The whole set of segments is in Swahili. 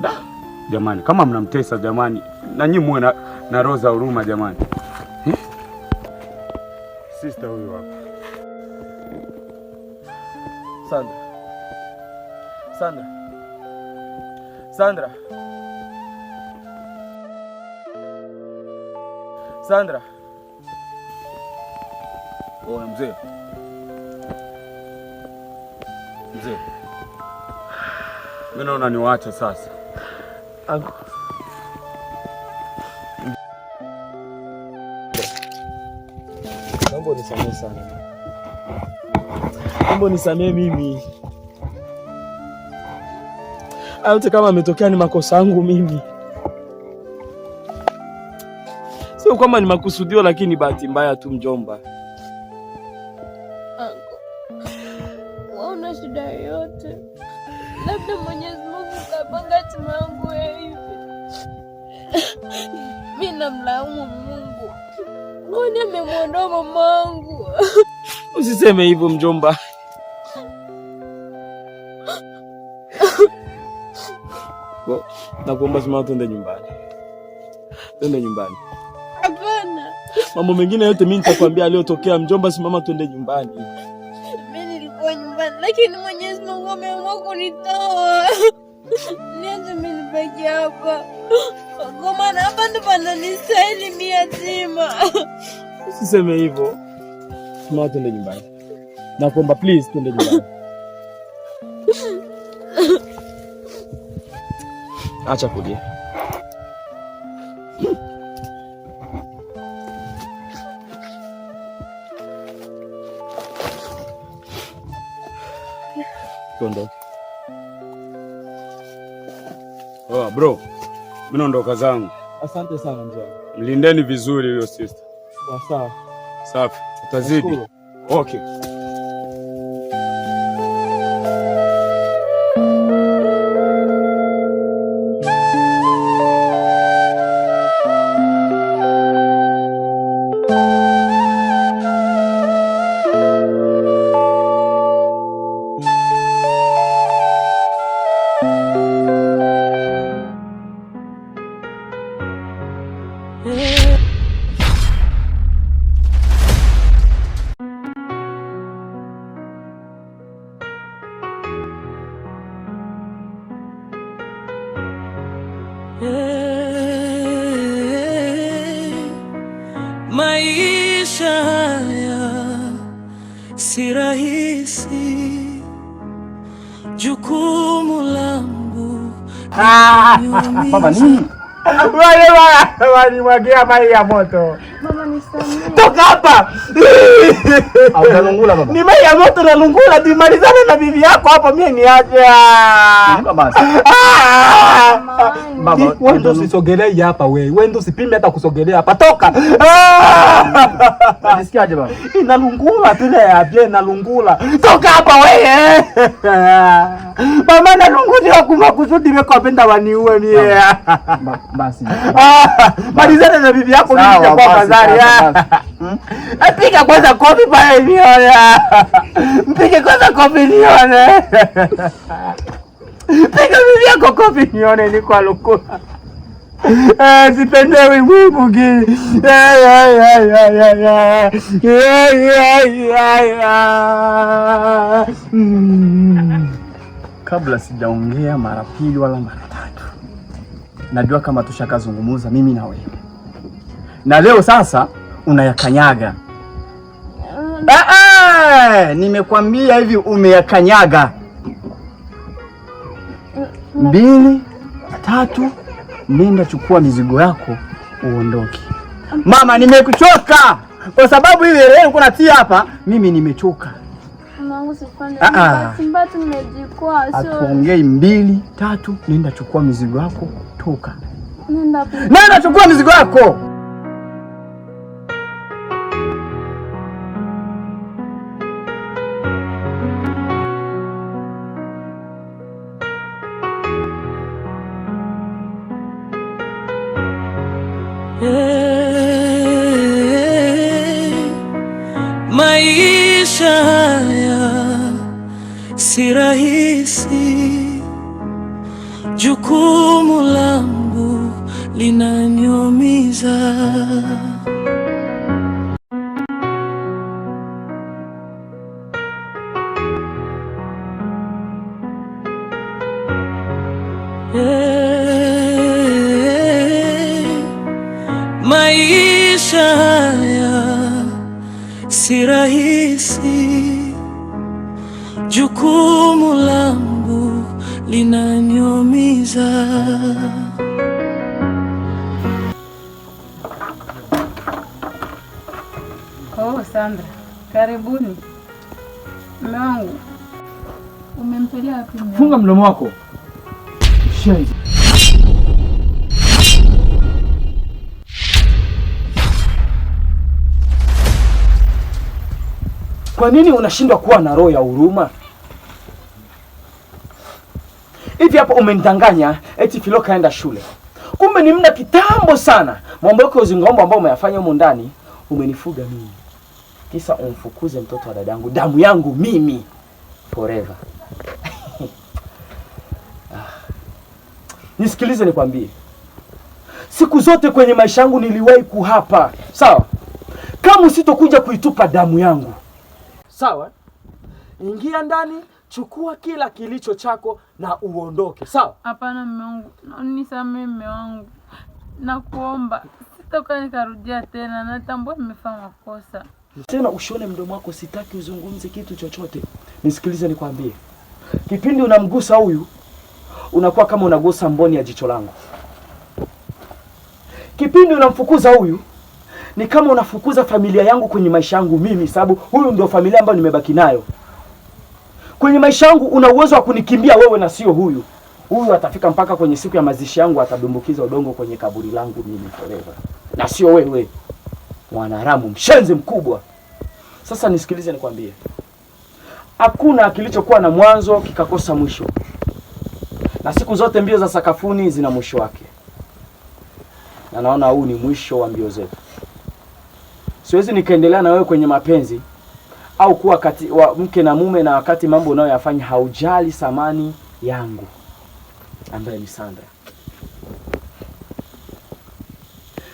Da, jamani, kama mnamtesa jamani, na nyinyi muwe na roho za huruma jamani. Sister huyu hapa. Sandra. Sandra. Sandra. Sandra. Oh, mzee. Mzee. Mimi naona niwaache sasa. Anko. Mambo nisamee sana. Mambo nisamee mimi. Hata kama ametokea ni makosa yangu mimi. Sio kwamba ni makusudio, lakini bahati mbaya tu mjomba. Anko, waona shida yoyote? Labda Mwenyezi Mungu kapanga hatima yangu hivi. Mimi namlaumu Mungu. Mbona amemwondoa mamangu? Usiseme hivyo mjomba. Nakuomba simama twende nyumbani. Twende nyumbani. Hapana. Mambo mengine yote mimi nitakwambia aliyotokea mjomba, simama twende nyumbani. Mimi nilikuwa nyumbani lakini Mwenyezi Mungu ameamua kunitoa. Nianze mimi nibaki hapa. Kwa maana hapa ndo pananistahili mimi yatima. Usiseme hivyo. Simama twende nyumbani. Nakuomba please twende nyumbani. Acha kulia. Tondo. Oh, bro. Mimi naondoka zangu. Asante sana mzee. Mlindeni vizuri huyo sister. Sawa. Safi. Utazidi. Okay. Maisha haya si rahisi, jukumu langu. Baba nini? Walimwagia maji ya moto. Mama nisamehe. Toka hapa. Unalungula baba. Ni maji ya moto nalungula, timalizane na bibi yako hapa, mimi niache. Baba. Baba, wewe ndio usisogelee hapa wewe. Wewe ndio usipime hata kusogelea hapa. Toka. Unasikiaje baba? Inalungula tena ya bien nalungula. Toka hapa wewe. Mama nalungulia kumakusudi nimekopenda waniue mie. Basi. Malizane na bibi yako nije kwa bazari. Piga kwanza kofi pale nione. Mpige kwanza kofi nione. Piga bibi yako kofi nione ni kwa lukula. Sipendewi Mungu gini. Kabla sijaongea mara pili wala mara tatu, najua kama tushakazungumuza mimi na wewe, na leo sasa unayakanyaga. Nimekwambia hivi umeyakanyaga. 2, 3, nenda chukua mizigo yako uondoke. Mama, nimekuchoka kwa sababu hivi leo uko natia hapa, mimi nimechoka. Mama usifanye basi, mbatu nimejikwaa sio. Atuongei 2, 3, nenda chukua mizigo yako, toka. Nenda chukua mizigo yako. Maisha haya si rahisi, jukumu langu linaniumiza. Maisha haya si rahisi, jukumu langu linaniumiza. Oh, Sandra, karibuni. Mume wangu, umempelea wapi mume wangu? Funga mdomo wako. Shenzi. Kwa nini unashindwa kuwa na roho ya huruma? Hivi hapo umenidanganya eti Filo kaenda shule. Kumbe ni muda kitambo sana. Mambo yako uzingombo ambao umeyafanya huko ndani, umenifuga mimi. Kisa umfukuze mtoto wa dadangu, damu yangu mimi forever. Nisikilize nikwambie. Siku zote kwenye maisha yangu niliwahi kuhapa. Sawa? Kama usitokuja kuitupa damu yangu. Sawa? Ingia ndani, chukua kila kilicho chako na uondoke. Sawa? Hapana mume wangu. Nisamehe mume wangu. Nakuomba, sitoka nikarudia tena. Natambua nimefanya makosa. Tena ushone mdomo wako, sitaki uzungumze kitu chochote. Nisikilize nikwambie. Kipindi unamgusa huyu, unakuwa kama unagusa mboni ya jicho langu. Kipindi unamfukuza huyu, ni kama unafukuza familia yangu kwenye maisha yangu mimi, sababu huyu ndio familia ambayo nimebaki nayo. Kwenye maisha yangu una uwezo wa kunikimbia wewe na sio huyu. Huyu atafika mpaka kwenye siku ya mazishi yangu atadumbukiza udongo kwenye kaburi langu mimi forever. Na sio wewe. Mwanaharamu, mshenzi mkubwa. Sasa nisikilize nikwambie. Hakuna kilichokuwa na mwanzo kikakosa mwisho. Na siku zote mbio za sakafuni zina mwisho wake. Na naona huu ni mwisho wa mbio zetu. Siwezi nikaendelea na wewe kwenye mapenzi au kuwa kati wa mke na mume na wakati mambo unayoyafanya haujali thamani yangu ambaye ni Sandra.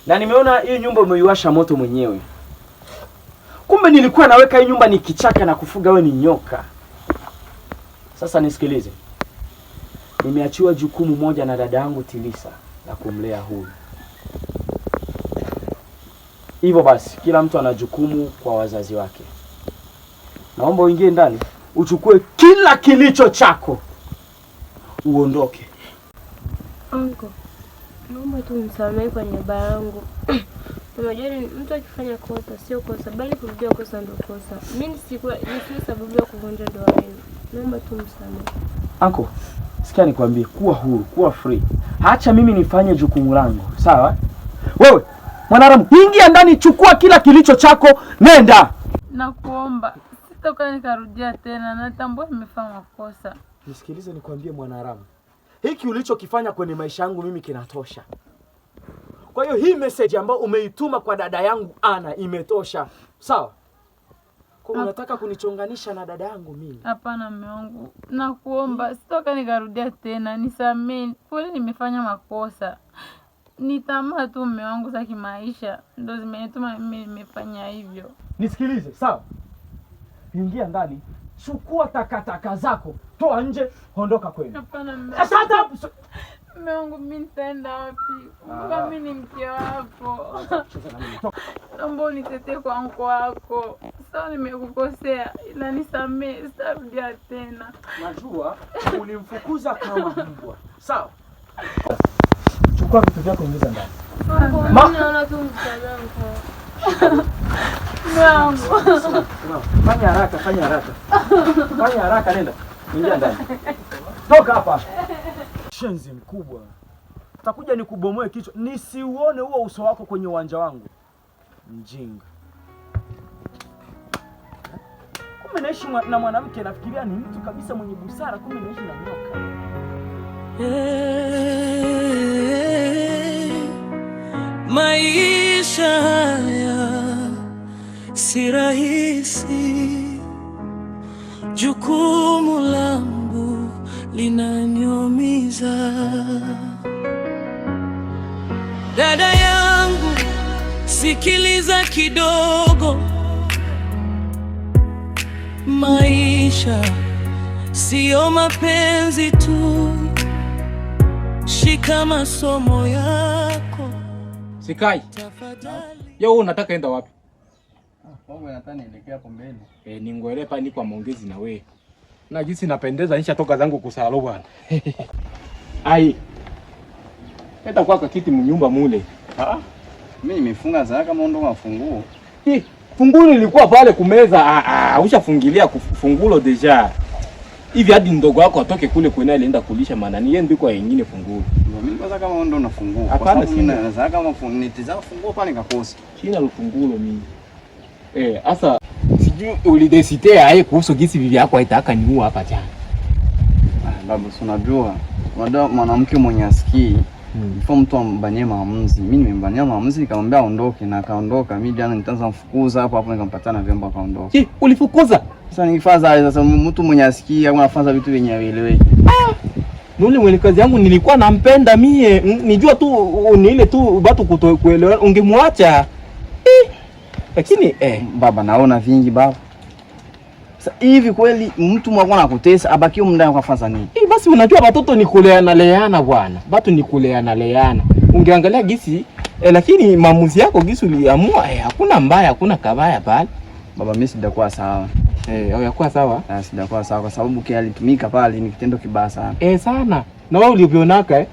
Na nimeona hii nyumba umeiwasha moto mwenyewe. Kumbe nilikuwa naweka hii nyumba ni kichaka na kufuga wewe ni nyoka. Sasa nisikilize. Nimeachiwa jukumu moja na dada yangu Tilisa la kumlea huyu. Hivyo basi, kila mtu ana jukumu kwa wazazi wake. Naomba uingie ndani, uchukue kila kilicho chako. Uondoke. Uncle, naomba tu msamehe kwa niaba yangu. Unajua mtu akifanya kosa sio kosa, bali kurudia kosa ndio kosa. Mimi sikuwa sababu ya kuvunja ndoa yenu. Naomba tu msamehe. Uncle, sikia nikwambie, kuwa huru, kuwa free. Acha mimi nifanye jukumu langu, sawa? Wewe, Mwanaharamu, ingia ndani, chukua kila kilicho chako, nenda. Nakuomba, sitoka nikarudia tena. Natambua nimefanya makosa. Nisikilize nikwambie Mwanaharamu. Hiki ulichokifanya kwenye maisha yangu mimi kinatosha. Kwa hiyo hii message ambayo umeituma kwa dada yangu Ana imetosha. Sawa? Kwa unataka kunichonganisha na dada yangu mimi? Hapana mume wangu. Nakuomba, sitoka nikarudia tena. Nisamehe. Kweli nimefanya makosa. Ni tamaa tu mume wangu za kimaisha ndio zimenituma mimi nimefanya hivyo. Nisikilize, sawa? Ingia ndani, chukua takataka zako, toa nje, ondoka kwenu. Hapana mume. Asante. Mume wangu mimi nitaenda wapi? Mbona mimi ni mke wako? Naomba unitetee kwa mko wako. Sasa nimekukosea, ila nisamehe, sitarudia tena. Najua ulimfukuza kama mbwa. Sawa? Chukua vitu vyako ingiza ndani. Mimi naona tu msamehe. Mungu. Fanya haraka, fanya haraka. Fanya haraka, nenda. Ingia ndani. Toka hapa. Shenzi mkubwa. Utakuja nikubomoe kichwa. Nisiuone huo uso wako kwenye uwanja wangu. Mjinga. Kumbe naishi na mwanamke nafikiria ni mtu kabisa mwenye busara, kumbe naishi na nyoka. Maisha haya si rahisi, jukumu langu linaniumiza. Dada yangu, sikiliza kidogo. Maisha sio mapenzi tu, shika masomo yako. Sikai. Yo unataka enda wapi? Wewe nataka nielekea hapo mbele. Ningwele pa niko maongezi na wewe. Na jinsi napendeza nisha toka zangu kusalo bwana. Ai. Eta kwa kiti mnyumba mule. Mimi nimefunga zaka kama ndo mafunguo. Fungulo ilikuwa pale kumeza. Ushafungilia fungulo deja. Hivi hadi ndogo wako atoke kule kwenda alienda kulisha manani yeye ndiko wengine fungulo. Mimi kwanza kama ndo nafungua. Kwa sababu mimi naweza kama nitizama funguo pale nikakosa. Sina fungulo mimi. Asa sijui ulidesitea aye kuhusu gisi bibi yako haitaka niua hapa jana. Baba, unajua mwanamke mwenye asikii before mtu ambanie maamuzi. Mimi nimembania maamuzi nikamwambia aondoke na akaondoka. Mimi jana nitaanza mfukuza hapo nikampatana vyombo akaondoka. Ulifukuza? Sasa nikifaza sasa mtu mwenye asikii au anafanza vitu vyenye havieleweki. Nule mwenye kazi yangu nilikuwa nampenda mie. Nijua tu ni ile tu watu kutokuelewa ungemwacha. Lakini baba naona vingi baba. Sasa hivi kweli mtu mwa na kutesa abaki mndani kwa fanya nini? Basi unajua watoto ni kuleana leana bwana. Watu ni kuleana leana. Ungeangalia gisi lakini maamuzi yako gisi uliamua hakuna mbaya hakuna kabaya pale. Baba mimi sijakuwa sawa. Au yakuwa sawa? Sijakuwa sawa kwa sababu kile alitumika pale ni kitendo kibaya sana. Sana. Na wewe ulivyoonaka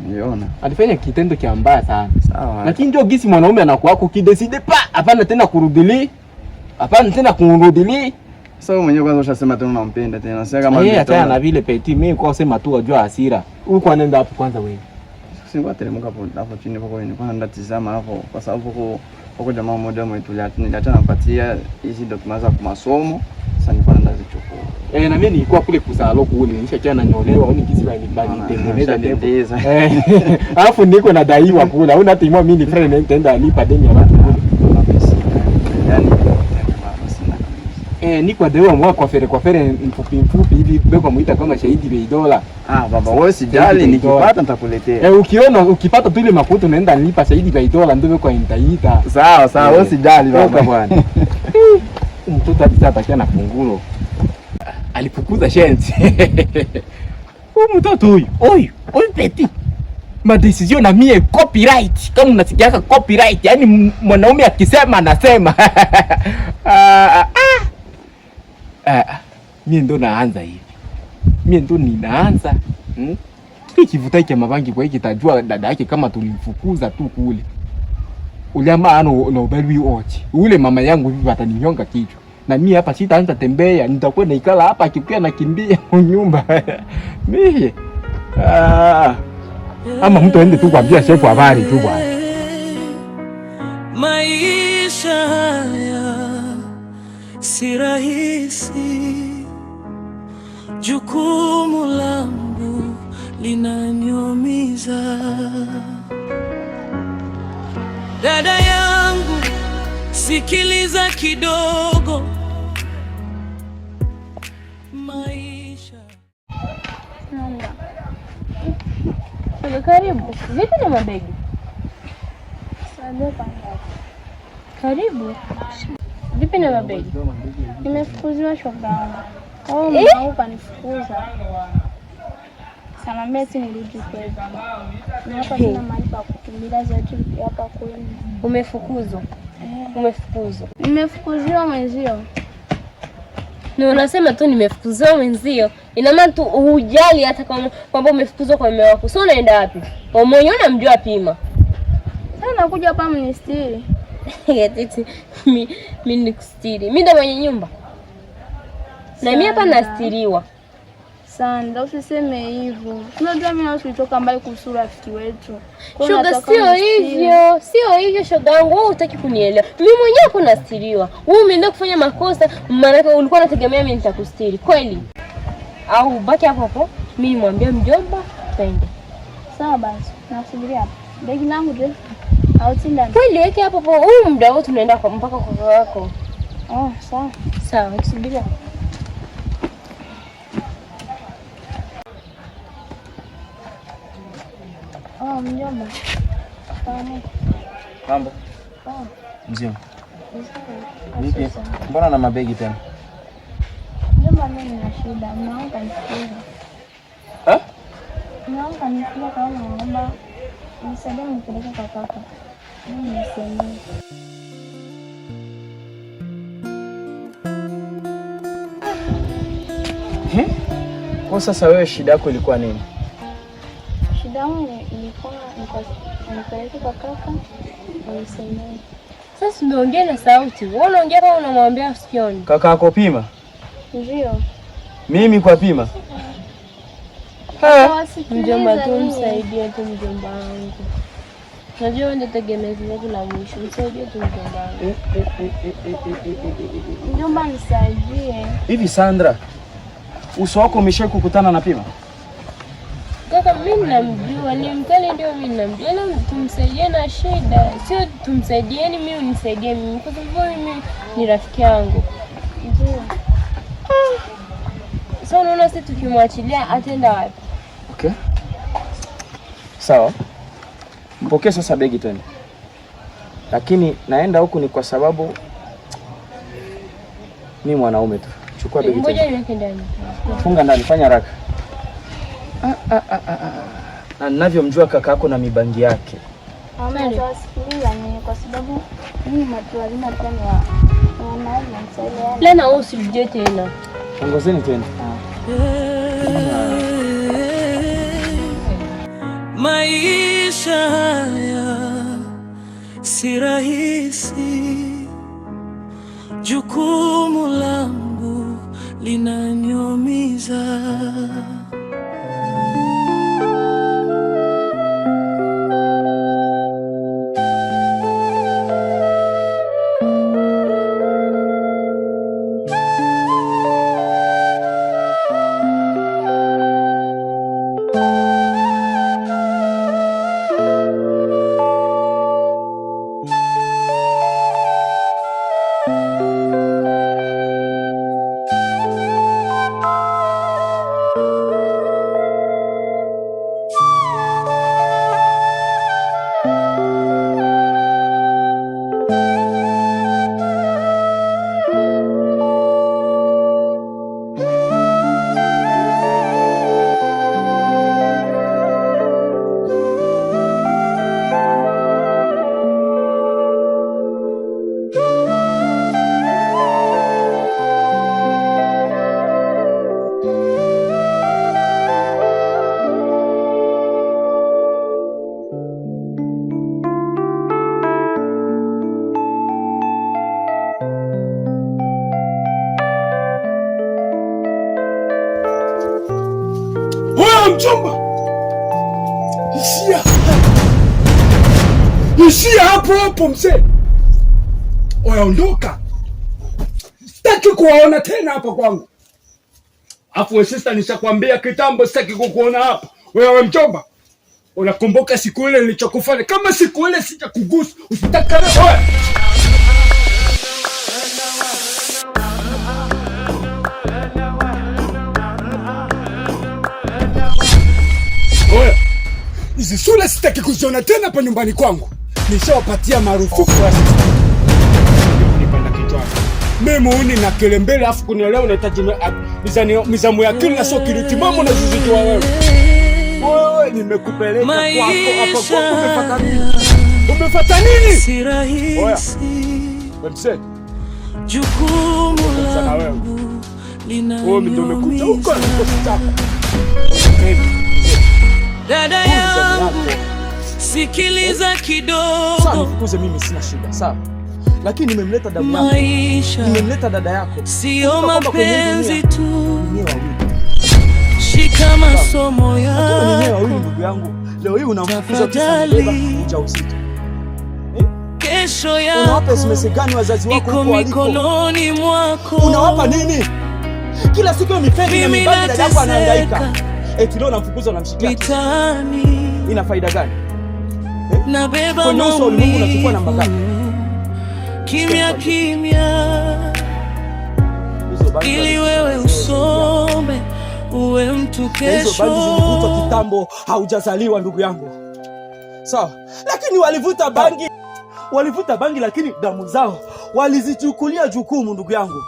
Niona. Alifanya kitendo kia mbaya sana. Sawa. Lakini ndio gisi mwanaume anakuwa kukideside hapana tena kurudili. Hapana tena kurudili. Sasa wewe mwenyewe kwanza ushasema tena unampenda tena. Sasa kama hata na vile peti mimi kwa sema tu wajua hasira. Huko anaenda hapo kwanza wewe. Singwa teremka hapo chini hapo wewe. Kwanza ndatizama hapo kwa sababu huko jamaa mmoja niliacha nampatia hizi documents za masomo. Sasa nilikuwa ndazichukua. Na mimi nilikuwa kule kusalo kule nishacha na nyolewa au nikisi bali tengeneza ndeza. Alafu niko nadaiwa kule. Hauna hata mimi ni friend nitaenda alipa deni ya watu kule. Yaani niko dewa mwa kwa fere mfupi hivi beko muita kama shahidi bei dola. Baba wewe sijali nikipata nitakuletea. Ukiona ukipata tu ile makuta unaenda nilipa shahidi bei dola ndio kwa nitaita. Sawa wewe sijali baba bwana. Mtoto atakia na fungulo. Alifukuza shenzi. Mtoto huyu peti. Ma decision na mie copyright. Kama unasikiaka copyright, yani mwanaume akisema anasema. Mimi ndo naanza hivi. Mimi ndo ninaanza. Kivuta cha mabangi kwa hiki tajua dada yake kama tulifukuza tu kule. Uliama na ubelwi ochi. Ule mama yangu hivi ataninyonga kichwa. Na mimi hapa sitaanza tembea, nitakuwa naikala hapa akikia nakimbia nyumba. Mimi ama mtu aende tu kwambia shefu habari tu bwana. Maisha haya si rahisi, jukumu langu linaniumiza. Dada yangu, sikiliza kidogo. Maisha. Karibu. Vipi na mabegi? Karibu. Vipi na mabegi? Nimefukuziwa shoga wangu. Au kanifukuza. Sana mesi nirudi kwetu. Na hapa sina mahali pa kukimbilia zaidi hapa kwenu. Umefukuzwa? Umefukuzwa. Nimefukuziwa mwenzio. Ni unasema tu nimefukuziwa mwenzio. Ina maana tu hujali hata kwamba umefukuzwa kwa mume wako. Sio unaenda wapi? Mwenyewe unamjua Pima. Sasa nakuja hapa mnistiri. Eti mimi nikustiri. Mimi ndo mwenye nyumba. Na mimi hapa nastiriwa. Sanda, usiseme hivyo. Unajua mimi na tulitoka mbali kuhusu rafiki wetu. Shoga, sio hivyo. Sio hivyo shoga wangu. Wewe hutaki kunielewa. Mimi mwenyewe hapo nastiriwa. Wewe umeenda kufanya makosa, maana ulikuwa unategemea mimi nitakustiri. Kweli? Au baki hapo hapo. Mimi nimwambia mjomba, twende. Sawa basi. Nasubiria hapa. Begi langu je? Au tinda? Kweli weke hapo hapo. Huu muda wote tunaenda mpaka kwa wako. Sawa. Sawa, nisubiria. Oh, mjomba. Mambo. Mzima. Vipi? Mbona na mabegi tena? Mjomba, mimi nina shida. Naomba nisikilize. Naomba nisikilize kama naomba nisaidie nipeleke kwa kaka. Mimi nisemee. Kwa sasa wewe shida yako ilikuwa nini? Shida yangu ilikuwa nipeleke kwa kaka nisemee. Sasa ndio ongea na sauti. Wewe unaongea kama unamwambia usikioni. Kaka yako Pima? Ndio. Mimi kwa Pima? Mjomba tu msaidie tu mjomba wangu. Najua ndio tegemezi langu la mwisho. Msaidie tu mjomba wangu. Mjomba nisaidie. Hivi Sandra, uso wako umeshawahi kukutana na Pima? Kaka mimi namjua, ni mkali ndio mimi namjua. Na tumsaidie na shida. Sio tumsaidieni mimi unisaidie mimi kwa sababu mimi ni rafiki yangu. Ndio. Sasa unaona sisi tukimwachilia atenda wapi? Okay. Sawa. Mpokee sasa begi tena. Lakini naenda huku ni kwa sababu mimi mwanaume tu. Chukua begi tena. Ngoja niweke ndani. Funga ndani, fanya haraka. Na ninavyomjua kaka yako na mibangi yake. Sikiliza ni kwa sababu mimi matualina tena na msaidia. Lena usijue tena. Ongozeni tena. Maisha haya si rahisi, jukumu langu linaniumiza. Mjomba, ishia hapo mzee. Oyaondoka, sitaki kuwaona tena hapa kwangu. Afu sister, nishakwambia kitambo sitaki kukuona hapa. Wewe mjomba, unakumbuka siku ile nilichokufanya? Kama siku ile sijakugusa, usitakane wewe. Hizi shule sitaki kuziona tena hapa nyumbani kwangu. Nishawapatia marufuku ya kunipanda kichwani. Mimi muuni na kelembele afu kunielewa unahitaji mizamu ya akili na sio kiriti mamo na zizitoa wewe. Wewe nimekupeleka kwako hapa kwako umepata nini? Umepata nini? Si rahisi. Wewe jukumu langu linaniumiza. Wewe ndio umekuja huko na kutaka. Dada yangu, sikiliza kidogo. Sasa nikuze, mimi sina shida, sawa? Lakini nimemleta damu yako. Nimemleta dada yako. Sio mapenzi tu. Shika masomo yako. Ndugu yangu, leo hii unamfukuza kubeba ujauzito. Kesho yako unawapa SMS gani wazazi wako huko waliko? Mikononi mwako. Unawapa nini? Kila siku mipeni na mibali dada yako anahangaika. Eti leo unamfukuza unamshikia. Mitani. Ina faida gani? Nabeba kwenye uso wa ulimwengu unachukua namba gani? Kimya kimya. Ili wewe usome uwe mtu kesho. Hizo bandi zilivutwa kitambo, haujazaliwa ndugu yangu. sawa, lakini walivuta bangi. Walivuta bangi, lakini damu zao walizichukulia jukumu, ndugu yangu.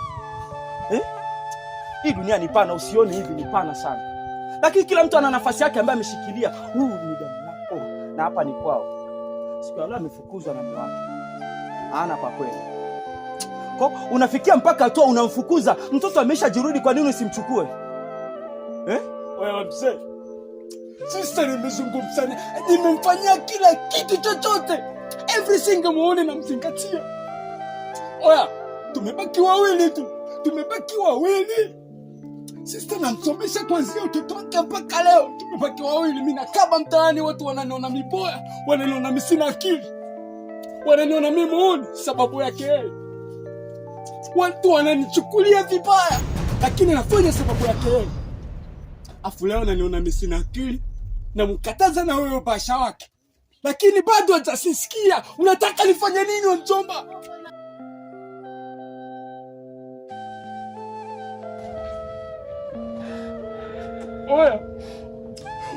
Hii dunia ni pana, usione hivi ni pana sana. Lakini kila mtu ana nafasi yake ambaye ameshikilia. Huu ni damu yako na hapa ni kwao. Siku leo amefukuzwa na mume wake. Hana pa kweli. Kwa unafikia mpaka tu unamfukuza, mtoto ameshajirudi, kwa nini usimchukue? Wewe mzee. Sister nimezungumza, nimemfanyia kila kitu chochote. Everything muone na mzingatia. Oya, tumebaki wawili tu. Tumebaki wawili. Sister namsomesha kuanzia utoto wake mpaka leo. Tumebaki wawili. Mimi nakaba mtaani, watu wananiona miboya, wananiona mimi sina akili. Wananiona mimi muone sababu yake yeye. Watu wananichukulia vibaya, lakini nafanya sababu yake yeye. Afu leo ananiona mimi sina akili na mkataza na wewe basha wake. Lakini bado hatasisikia. Unataka nifanye nini wewe mjomba? Oya.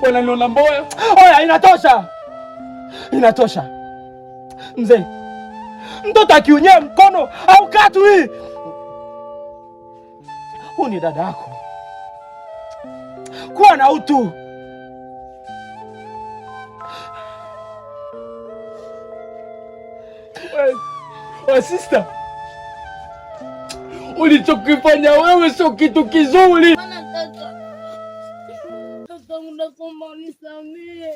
Wananiona mboya. Oya, inatosha. Inatosha. Mzee. Mtoto akiunyea mkono au katu hii. Huyu ni dada yako. Kuwa na utu. Wewe sister. Ulichokifanya wewe sio kitu kizuri. Tata, naomba unisamehe.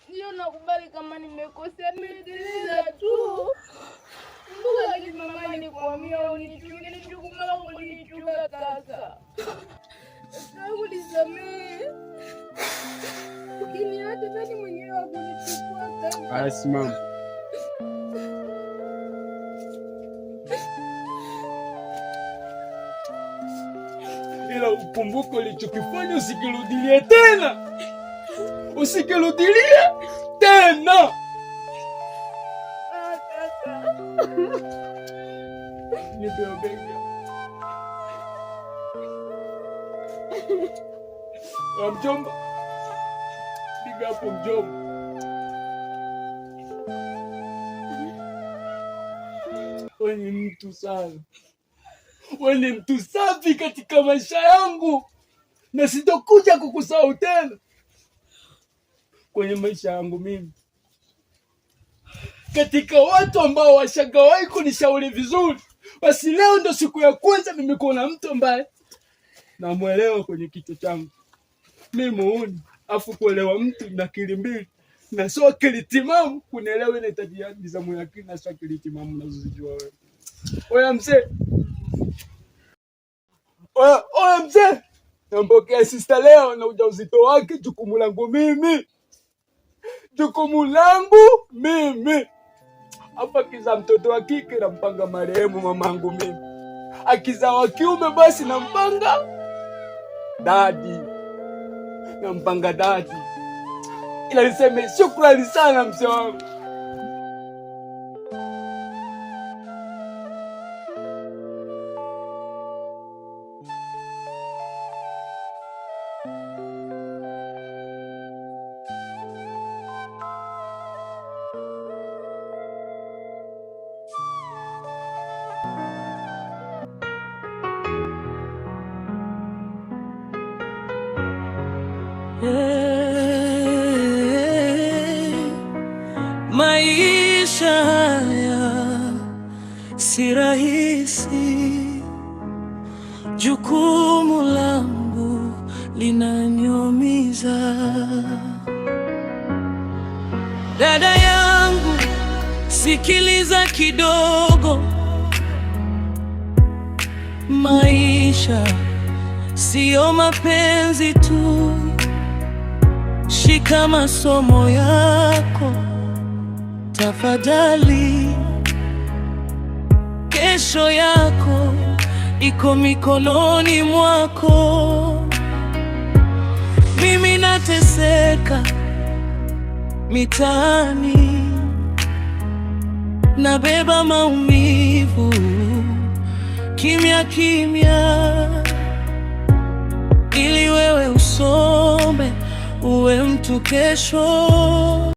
Ndio nakubali kama nimekosea, nimedeleza tu. Mbona mama nilikwambia unichunge, nichukuma kunichunga kaka. Sasa unisamehe. Lakini hata nani mwenyewe akunichukua kaka. Asimama. Ila ukumbuke ulichokifanya, usikirudilie tena. Usikirudilie tena. Nibeobega. Mjomba. Piga hapo mjomba. Wewe ni mtu sana. Wewe ni mtu safi katika maisha yangu. Na sitokuja kukusahau tena kwenye maisha yangu mimi. Katika watu ambao washagawahi kunishauri vizuri, basi leo ndo siku ya kwanza mimi kuona mtu ambaye namuelewa kwenye kichwa changu. Mimi muone, afu kuelewa mtu na akili mbili. Na sio akili timamu, kunielewa inahitaji nizamu ya akili na sio akili timamu unazozijua wewe. Oya mzee. Oya mzee. Nampokea sister leo na ujauzito wake, jukumu langu mimi. Jukumu langu mimi. Hapa kiza mtoto wa kike nampanga marehemu mamangu mimi. Akiza wa kiume basi nampanga dadi. Nampanga dadi. Ila niseme shukrani sana mzee wangu. Maisha haya si rahisi, jukumu langu linaniumiza. Dada yangu, sikiliza kidogo. Maisha sio mapenzi tu, shika masomo yako tafadhali. Kesho yako iko mikononi mwako. Mimi nateseka mitaani, nabeba maumivu kimya kimya, ili wewe usome uwe mtu kesho.